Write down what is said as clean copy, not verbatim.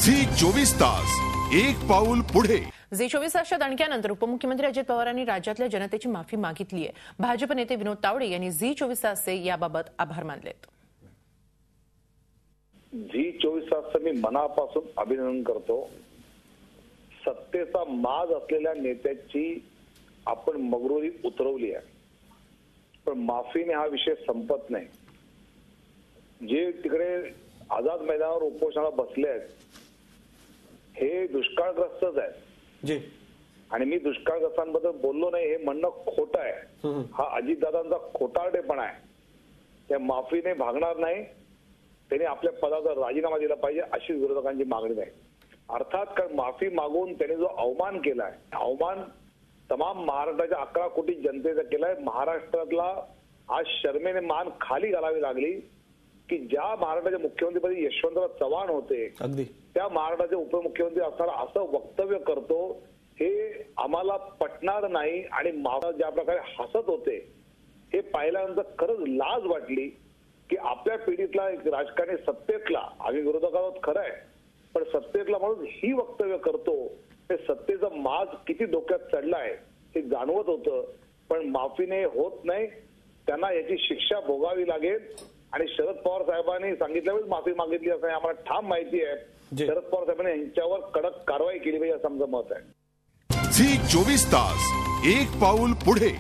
Zee 24 तास एक पाऊल पुढे। झी 24 तासच्या दणक्यानंतर उपमुख्यमंत्री अजित पवारांनी राज्यातल्या जनतेची माफी मागितली आहे। भाजप नेते विनोद तावडे यांनी झी 24 तासचे याबाबत आभार मानलेत। झी 24 तासचं मी मनापासून अभिनंदन करतो। सत्तेचा माज असलेल्या नेत्याची आपण मगरुरी उतरवली आहे, पण माफीने हा विषय संपत नाही। जे तिकडे आझाद मैदानावर उपोषणाला बसले आहेत हे दुष्काळग्रस्तच आहेत जी, आणि मी दुष्काळग्रस्तांबद्दल बोललो नाही हे म्हणणं खोटं आहे। हा अजितदादांचा खोटारडेपणा आहे। त्या माफीने भागणार नाही, त्यांनी आपल्या पदाचा राजीनामा दिला पाहिजे अशी विरोधकांची मागणी आहे। अर्थात कारण माफी मागून त्यांनी जो अवमान केलाय, अवमान तमाम महाराष्ट्राच्या 11 कोटी जनतेचा केलाय। महाराष्ट्रातला आज शर्मेने मान खाली घालावी लागली की ज्या महाराष्ट्राचे मुख्यमंत्रीपदी यशवंतराव चव्हाण होते अगदी त्या महाराष्ट्राचे उपमुख्यमंत्री असताना असं वक्तव्य करतो हे आम्हाला पटणार नाही। आणि ज्या प्रकारे हसत होते हे पाहिल्यानंतर खरंच लाज वाटली की आपल्या पिढीतला एक राजकारणी सत्तेतला, आम्ही विरोधक आहोत खरं आहे, पण सत्तेतला म्हणून ही वक्तव्य करतो हे सत्तेचा माज किती डोक्यात चढलाय हे जाणवत होतं। पण माफीने होत नाही, त्यांना याची शिक्षा भोगावी लागेल। आणि शरद पवार साहेबांनी सांगितल्यावर माफी मागितली असं आम्हाला ठाम माहिती आहे। शरद पवार साहेबांनी यांच्यावर कडक कारवाई केली पाहिजे असं आमचं मत आहे। झी 24 तास एक पाऊल पुढे।